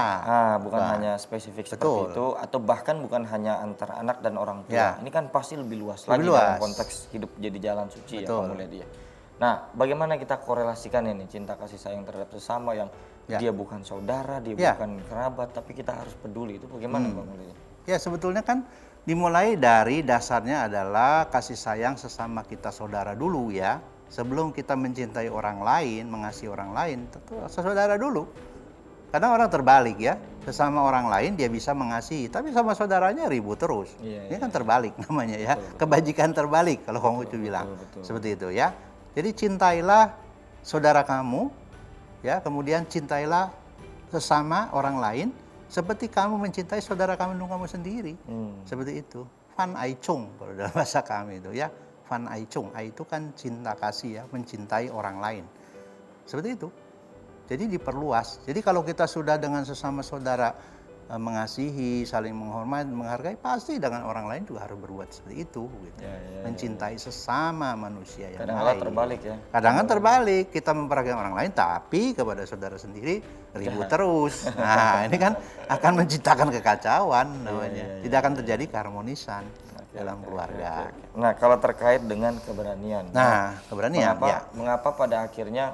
[SPEAKER 1] Bukan hanya spesifik
[SPEAKER 2] Betul.
[SPEAKER 1] seperti itu, atau bahkan bukan hanya antara anak dan orang tua.
[SPEAKER 2] Ya.
[SPEAKER 1] Ini kan pasti lebih luas
[SPEAKER 2] Lebih
[SPEAKER 1] lagi
[SPEAKER 2] luas.
[SPEAKER 1] dalam konteks hidup jadi jalan suci ya,
[SPEAKER 2] Betul.
[SPEAKER 1] Pak Muledi ya. Nah, bagaimana kita korelasikan ini cinta kasih sayang terhadap sesama yang dia bukan saudara, dia bukan kerabat, tapi kita harus peduli. Itu bagaimana, Pak Muledi?
[SPEAKER 2] Ya sebetulnya kan dimulai dari dasarnya adalah kasih sayang sesama kita saudara dulu ya. Sebelum kita mencintai orang lain, mengasihi orang lain, tentu saudara dulu. Kadang orang terbalik ya, sesama orang lain dia bisa mengasihi, tapi sama saudaranya ribut terus. Ini kan terbalik namanya ya, kebajikan terbalik kalau Konghucu bilang. Seperti itu ya. Jadi cintailah saudara kamu, ya, kemudian cintailah sesama orang lain seperti kamu mencintai saudara kandung kamu sendiri. Seperti itu. Fan Ai Chung kalau dalam bahasa kami itu ya. Fan Ai Chung. Ai itu kan cinta kasih ya, mencintai orang lain. Seperti itu. Jadi diperluas. Jadi kalau kita sudah dengan sesama saudara mengasihi, saling menghormati, menghargai, pasti dengan orang lain juga harus berbuat seperti itu. Gitu. Mencintai sesama manusia yang
[SPEAKER 1] Kadang-kadang
[SPEAKER 2] lain.
[SPEAKER 1] terbalik ya.
[SPEAKER 2] Kadang-kadang terbalik, kita memperhatikan orang lain, tapi kepada saudara sendiri ribut terus. Nah, ini kan akan menciptakan kekacauan namanya. Tidak akan terjadi keharmonisan dalam keluarga.
[SPEAKER 1] Nah, kalau terkait dengan keberanian.
[SPEAKER 2] Nah, keberanian.
[SPEAKER 1] Mengapa pada akhirnya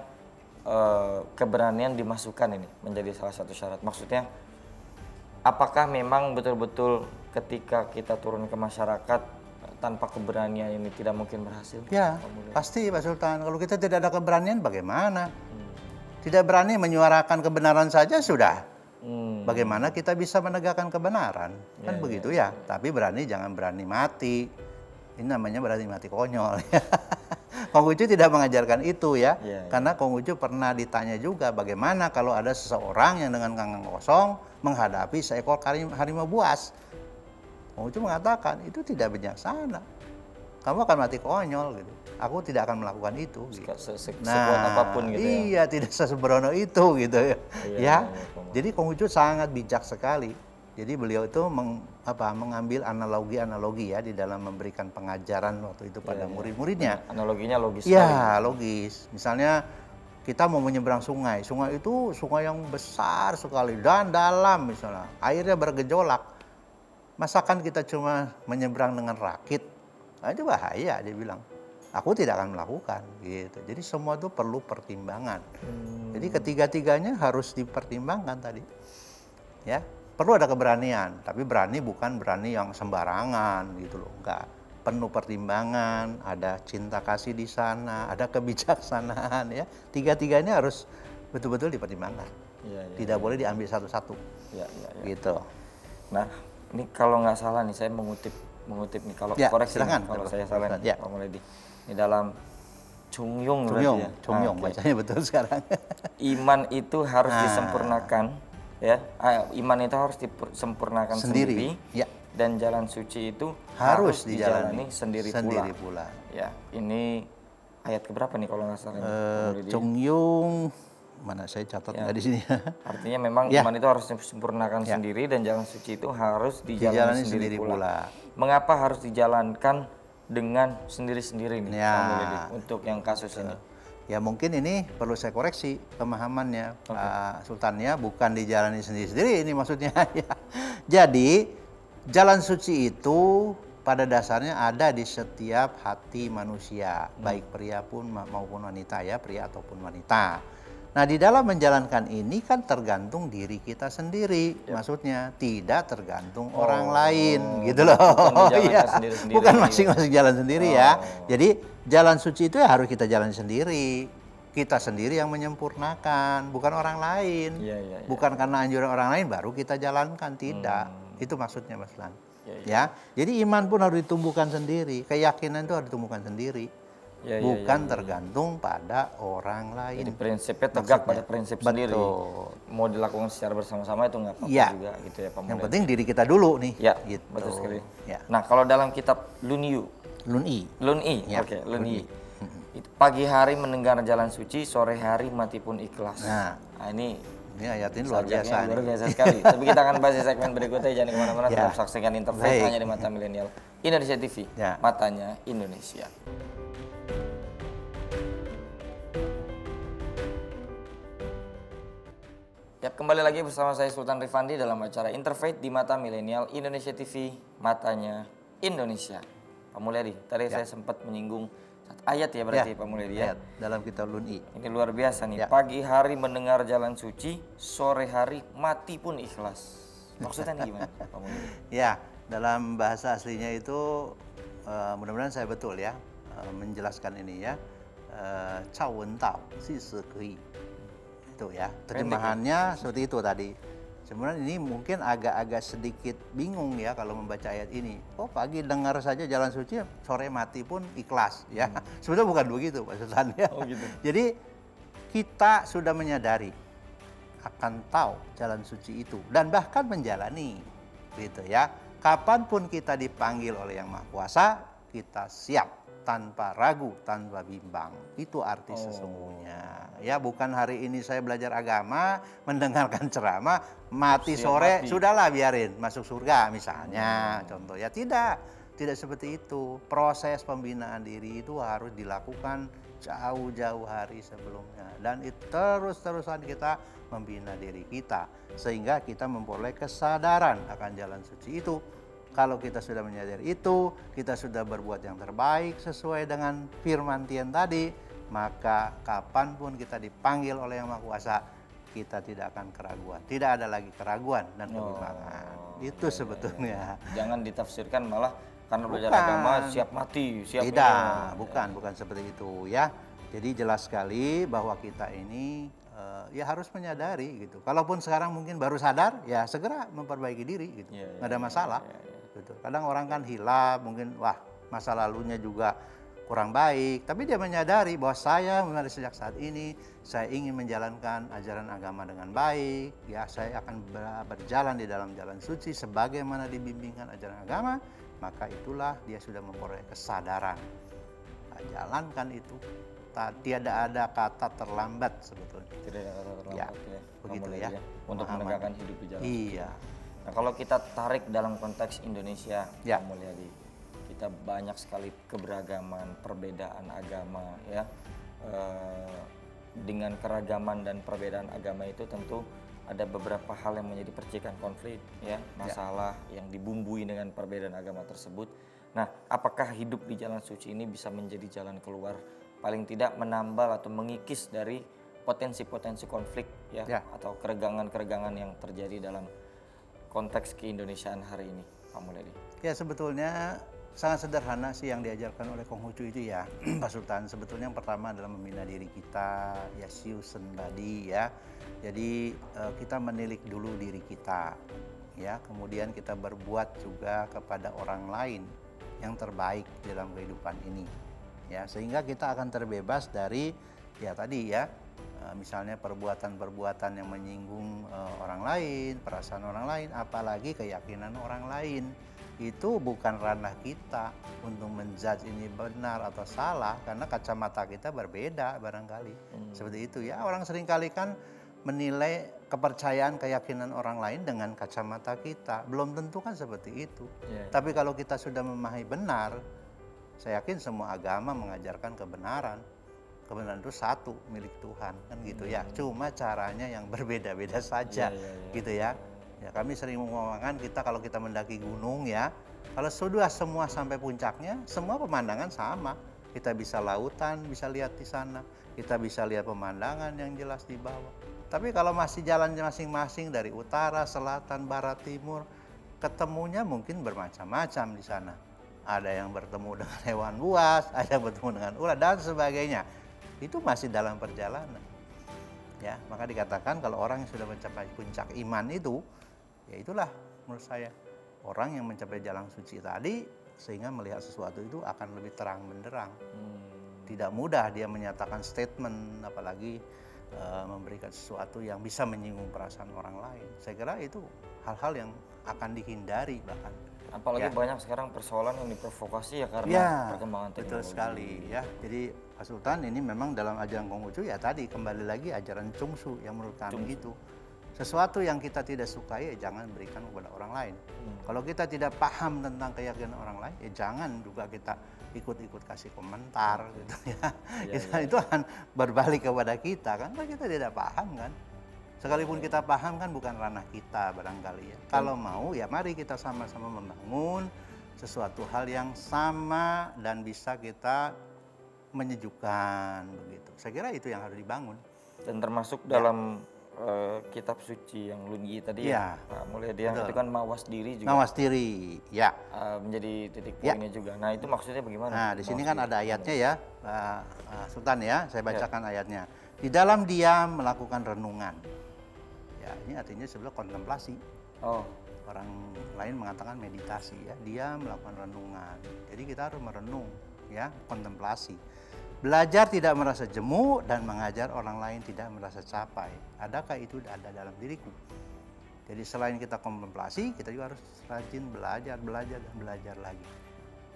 [SPEAKER 1] keberanian dimasukkan ini menjadi salah satu syarat? Maksudnya, apakah memang betul-betul ketika kita turun ke masyarakat tanpa keberanian ini tidak mungkin berhasil?
[SPEAKER 2] Ya, pasti Pak Sultan. Kalau kita tidak ada keberanian bagaimana? Tidak berani menyuarakan kebenaran saja sudah. Bagaimana kita bisa menegakkan kebenaran? Kan begitu ya. Tapi jangan berani mati. Ini namanya berani mati konyol. Konghucu tidak mengajarkan itu ya. Karena Konghucu pernah ditanya juga bagaimana kalau ada seseorang yang dengan kangkang kosong menghadapi seekor harimau buas. Konghucu mengatakan itu tidak bijaksana. Kamu akan mati konyol gitu. Aku tidak akan melakukan itu. Gitu.
[SPEAKER 1] Sekuat apapun gitu ya.
[SPEAKER 2] Iya, tidak sesembrono itu gitu ya. Jadi Konghucu sangat bijak sekali. Jadi beliau itu mengambil analogi-analogi ya di dalam memberikan pengajaran waktu itu pada murid-muridnya.
[SPEAKER 1] Analoginya logis
[SPEAKER 2] ya,
[SPEAKER 1] sekali.
[SPEAKER 2] Logis. Misalnya kita mau menyeberang sungai. Sungai itu sungai yang besar sekali dan dalam misalnya. Airnya bergejolak. Masakan kita cuma menyeberang dengan rakit, nah itu bahaya dia bilang. Aku tidak akan melakukan gitu. Jadi semua itu perlu pertimbangan. Jadi ketiga-tiganya harus dipertimbangkan tadi. Ya, perlu ada keberanian, tapi berani bukan berani yang sembarangan gitu loh, enggak. Penuh pertimbangan, ada cinta kasih di sana, ada kebijaksanaan ya. Tiga-tiganya harus betul-betul dipertimbangkan. Tidak boleh diambil satu-satu. Gitu.
[SPEAKER 1] Nah, ini kalau nggak salah nih saya mengutip nih kalau koreksi
[SPEAKER 2] silakan.
[SPEAKER 1] kalau saya salah nih,
[SPEAKER 2] Ya.
[SPEAKER 1] Pak Muledi. Ini dalam Chungyong
[SPEAKER 2] Chungyong,
[SPEAKER 1] berarti ya.
[SPEAKER 2] Chungyong bacanya betul sekarang.
[SPEAKER 1] Iman itu harus disempurnakan ya. Iman itu harus disempurnakan sendiri.
[SPEAKER 2] Ya.
[SPEAKER 1] Dan jalan suci itu
[SPEAKER 2] Harus
[SPEAKER 1] dijalani sendiri
[SPEAKER 2] pula.
[SPEAKER 1] Ya, ini ayat keberapa nih kalau nggak salah?
[SPEAKER 2] Chungyong mana saya catat nggak di sini.
[SPEAKER 1] Artinya memang iman itu harus disempurnakan sendiri dan jalan suci itu harus dijalani sendiri pula. Mengapa harus dijalankan dengan sendiri-sendiri nih Pak Muledi untuk yang kasus ini?
[SPEAKER 2] Ya mungkin ini perlu saya koreksi pemahamannya Pak Sultan ya, bukan dijalani sendiri-sendiri ini maksudnya ya. Jadi jalan suci itu pada dasarnya ada di setiap hati manusia, baik pria pun maupun wanita ya, pria ataupun wanita. Nah di dalam menjalankan ini kan tergantung diri kita sendiri, maksudnya tidak tergantung orang lain gitu loh. Bukan masing-masing jalan sendiri ya. Jadi jalan suci itu ya harus kita jalan sendiri. Kita sendiri yang menyempurnakan, bukan orang lain. Bukan karena anjuran orang lain baru kita jalankan, tidak. Itu maksudnya Mas Lan. Ya. Jadi iman pun harus ditumbuhkan sendiri, keyakinan itu harus ditumbuhkan sendiri. Bukan tergantung pada orang lain.
[SPEAKER 1] Jadi prinsipnya tegak pada prinsip sendiri. Mau dilakukan secara bersama-sama itu nggak apa-apa juga gitu ya Pak Muledi.
[SPEAKER 2] Yang penting diri kita dulu nih.
[SPEAKER 1] Ya,
[SPEAKER 2] gitu.
[SPEAKER 1] betul sekali. Nah kalau dalam kitab Lun'i, oke, Lun'i. Pagi hari mendengar jalan suci, sore hari mati pun ikhlas. Nah ini
[SPEAKER 2] ayat ini luar biasa.
[SPEAKER 1] Luar biasa sekali. Tapi kita akan bahas di segmen berikutnya. Jangan kemana-mana, tetap saksikan Interfaith hanya di Mata Milenial Indonesia TV. Matanya Indonesia. Kembali lagi bersama saya Sultan Rifandi dalam acara Interfaith di Mata Milenial Indonesia TV, Matanya Indonesia. Pak Muledi, tadi saya sempat menyinggung ayat ya berarti Pak Muledi ya.
[SPEAKER 2] Ayat dalam kitab Lun'i.
[SPEAKER 1] Ini luar biasa nih. Pagi hari mendengar jalan suci, sore hari mati pun ikhlas. Maksudnya nih gimana Pak Muledi?
[SPEAKER 2] Ya, dalam bahasa aslinya itu mudah-mudahan saya betul ya menjelaskan ini ya. Cao wen dao, si shi kei. Itu ya, terjemahannya seperti itu tadi. Sebenarnya ini mungkin agak-agak sedikit bingung ya kalau membaca ayat ini. Oh pagi dengar saja jalan suci, sore mati pun ikhlas ya. Sebenarnya bukan begitu Pak Sultan ya.
[SPEAKER 1] Oh, gitu.
[SPEAKER 2] Jadi kita sudah menyadari akan tahu jalan suci itu dan bahkan menjalani gitu ya. Kapanpun kita dipanggil oleh Yang Maha Kuasa, kita siap tanpa ragu, tanpa bimbang. Itu arti sesungguhnya. Ya, bukan hari ini saya belajar agama, mendengarkan ceramah, mati sore, sudahlah biarin masuk surga misalnya. Contoh ya, tidak seperti itu. Proses pembinaan diri itu harus dilakukan jauh-jauh hari sebelumnya. Dan itu terus-terusan kita membina diri kita. Sehingga kita memperoleh kesadaran akan jalan suci itu. Kalau kita sudah menyadari itu, kita sudah berbuat yang terbaik sesuai dengan firman Tuhan tadi, maka kapanpun kita dipanggil oleh Yang Maha Kuasa, kita tidak akan keraguan. Tidak ada lagi keraguan dan kebimbangan. Itu sebetulnya.
[SPEAKER 1] Jangan ditafsirkan malah karena belajar agama siap mati, siap.
[SPEAKER 2] Tidak, bukan seperti itu ya. Jadi jelas sekali bahwa kita ini ya harus menyadari gitu. Kalaupun sekarang mungkin baru sadar, ya segera memperbaiki diri gitu. Nggak ada masalah. Gitu. Kadang orang kan hilaf, mungkin wah masa lalunya juga kurang baik, tapi dia menyadari bahwa saya mulai sejak saat ini saya ingin menjalankan ajaran agama dengan baik, ya saya akan berjalan di dalam jalan suci sebagaimana dibimbingkan ajaran agama, maka itulah dia sudah memperoleh kesadaran. Nah, jalankan itu. Tiada ada kata terlambat sebetulnya.
[SPEAKER 1] Tidak ada kata terlambat ya.
[SPEAKER 2] Begitu ya.
[SPEAKER 1] Untuk menegakkan hidup di jalan.
[SPEAKER 2] Iya.
[SPEAKER 1] Nah, kalau kita tarik dalam konteks Indonesia, Pak Mulyadi, kita banyak sekali keberagaman, perbedaan agama, ya. Dengan keragaman dan perbedaan agama itu tentu ada beberapa hal yang menjadi percikan konflik, ya, masalah yang dibumbui dengan perbedaan agama tersebut. Nah, apakah hidup di jalan suci ini bisa menjadi jalan keluar, paling tidak menambal atau mengikis dari potensi-potensi konflik, ya, atau keregangan-keregangan yang terjadi dalam konteks keindonesiaan hari ini, Pak Mulyadi?
[SPEAKER 2] Ya, sebetulnya sangat sederhana sih yang diajarkan oleh Konghucu itu ya, Pak Sultan. Sebetulnya yang pertama adalah membina diri kita, ya siu senbadi ya. Jadi kita menilik dulu diri kita, ya. Kemudian kita berbuat juga kepada orang lain yang terbaik dalam kehidupan ini, ya. Sehingga kita akan terbebas dari ya tadi ya, misalnya perbuatan-perbuatan yang menyinggung orang lain, perasaan orang lain, apalagi keyakinan orang lain. Itu bukan ranah kita untuk menjudge ini benar atau salah, karena kacamata kita berbeda barangkali. Seperti itu ya, orang seringkali kan menilai kepercayaan keyakinan orang lain dengan kacamata kita. Belum tentu kan seperti itu. Tapi kalau kita sudah memahami benar, saya yakin semua agama mengajarkan kebenaran. Kebenaran itu satu, milik Tuhan, kan gitu ya. Cuma caranya yang berbeda-beda saja, gitu ya. Ya, kami sering mengomongkan kalau kita mendaki gunung ya, kalau sudah semua sampai puncaknya, semua pemandangan sama. Kita bisa lautan, bisa lihat di sana. Kita bisa lihat pemandangan yang jelas di bawah. Tapi kalau masih jalan masing-masing dari utara, selatan, barat, timur, ketemunya mungkin bermacam-macam di sana. Ada yang bertemu dengan hewan buas, ada yang bertemu dengan ular, dan sebagainya. Itu masih dalam perjalanan. Ya, maka dikatakan kalau orang yang sudah mencapai puncak iman itu, ya itulah menurut saya orang yang mencapai jalan suci tadi, sehingga melihat sesuatu itu akan lebih terang benderang. Tidak mudah dia menyatakan statement, apalagi memberikan sesuatu yang bisa menyinggung perasaan orang lain. Saya kira itu hal-hal yang akan dihindari bahkan.
[SPEAKER 1] Apalagi banyak sekarang persoalan yang diprovokasi ya karena perkembangan teknologi.
[SPEAKER 2] Betul sekali ya. Jadi Pak Sultan ini memang dalam ajaran Konghucu ya tadi kembali lagi ajaran Chungsu yang menurut kami itu. Sesuatu yang kita tidak sukai ya jangan berikan kepada orang lain. Kalau kita tidak paham tentang keyakinan orang lain ya jangan juga kita ikut-ikut kasih komentar gitu ya. Itu akan berbalik kepada kita kan, karena kita tidak paham kan. Sekalipun kita paham kan bukan ranah kita barangkali ya. Kalau mau ya mari kita sama-sama membangun sesuatu hal yang sama dan bisa kita menyejukkan begitu. Saya kira itu yang harus dibangun.
[SPEAKER 1] Dan termasuk dalam kitab suci yang Lungi tadi ya, Pak Mulyadi, itu kan mawas diri juga.
[SPEAKER 2] Mawas diri, ya.
[SPEAKER 1] Menjadi titik poinnya juga. Nah itu maksudnya bagaimana?
[SPEAKER 2] Nah di sini kan ada ayatnya ya, Sultan ya, saya bacakan ayatnya. Di dalam diam melakukan renungan. Ya ini artinya sebenarnya kontemplasi. Orang lain mengatakan meditasi ya, dia melakukan renungan. Jadi kita harus merenung ya, kontemplasi. Belajar tidak merasa jemu dan mengajar orang lain tidak merasa capai. Adakah itu ada dalam diriku? Jadi selain kita kontemplasi, kita juga harus rajin belajar dan belajar lagi.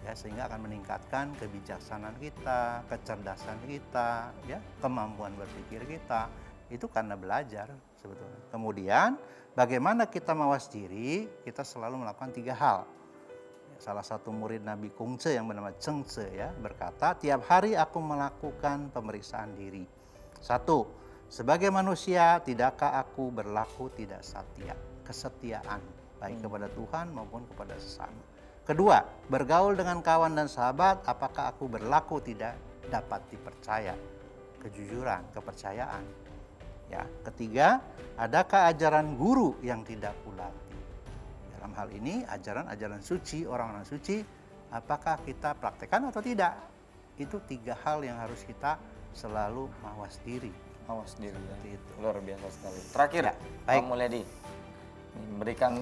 [SPEAKER 2] Ya, sehingga akan meningkatkan kebijaksanaan kita, kecerdasan kita, ya, kemampuan berpikir kita. Itu karena belajar sebetulnya. Kemudian bagaimana kita mawas diri? Kita selalu melakukan 3 hal. Salah satu murid Nabi Kongce yang bernama Cheng Tze ya berkata, tiap hari aku melakukan pemeriksaan diri. 1, sebagai manusia tidakkah aku berlaku tidak setia? Kesetiaan baik kepada Tuhan maupun kepada sesama. 2, bergaul dengan kawan dan sahabat, apakah aku berlaku tidak dapat dipercaya? Kejujuran, kepercayaan. Ya, 3, adakah ajaran guru yang tidak kulatih? Dalam hal ini ajaran-ajaran suci, orang-orang suci, apakah kita praktekkan atau tidak? Itu 3 hal yang harus kita selalu mawas diri.
[SPEAKER 1] Mawas diri ya.
[SPEAKER 2] Itu.
[SPEAKER 1] Luar biasa sekali. Terakhir,
[SPEAKER 2] Ya, baik.
[SPEAKER 1] Pak Mulyadi, memberikan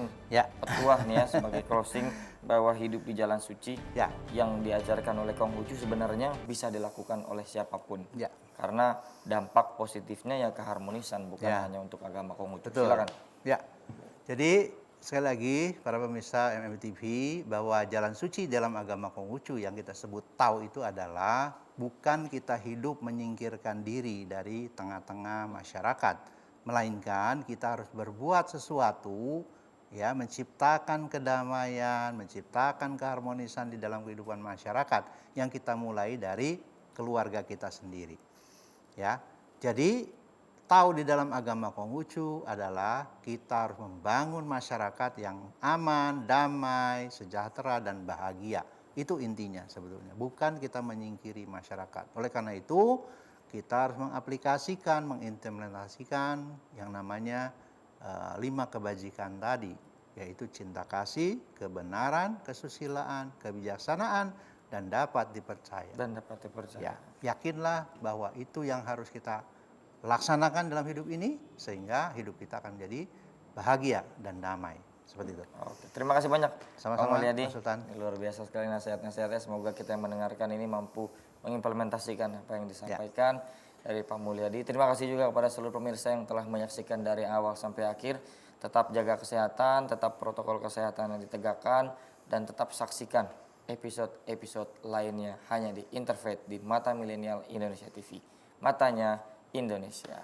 [SPEAKER 1] petuah nih ya sebagai closing bahwa hidup di jalan suci yang diajarkan oleh Konghucu sebenarnya bisa dilakukan oleh siapapun. Karena dampak positifnya ya keharmonisan, bukan hanya untuk agama Konghucu. Silakan.
[SPEAKER 2] Ya. Jadi sekali lagi para pemirsa MMTV bahwa jalan suci dalam agama Konghucu yang kita sebut Tao itu adalah bukan kita hidup menyingkirkan diri dari tengah-tengah masyarakat, melainkan kita harus berbuat sesuatu ya, menciptakan kedamaian, menciptakan keharmonisan di dalam kehidupan masyarakat yang kita mulai dari keluarga kita sendiri. Ya. Jadi tahu di dalam agama Konghucu adalah kita harus membangun masyarakat yang aman, damai, sejahtera, dan bahagia. Itu intinya sebetulnya, bukan kita menyingkiri masyarakat. Oleh karena itu, kita harus mengaplikasikan, mengimplementasikan yang namanya 5 kebajikan tadi, yaitu cinta kasih, kebenaran, kesusilaan, kebijaksanaan, dan dapat dipercaya. Ya, yakinlah bahwa itu yang harus kita laksanakan dalam hidup ini, sehingga hidup kita akan jadi bahagia dan damai. Seperti itu.
[SPEAKER 1] Oke, terima kasih banyak
[SPEAKER 2] Sama-sama,
[SPEAKER 1] Pak Mulyadi.
[SPEAKER 2] Pak Sultan.
[SPEAKER 1] Luar biasa sekali nasihat-nasihatnya. Semoga kita yang mendengarkan ini mampu mengimplementasikan apa yang disampaikan dari Pak Mulyadi. Terima kasih juga kepada seluruh pemirsa yang telah menyaksikan dari awal sampai akhir. Tetap jaga kesehatan, tetap protokol kesehatan yang ditegakkan, dan tetap saksikan episode-episode lainnya hanya di Interfaith di Mata Milenial Indonesia TV. Matanya Indonesia.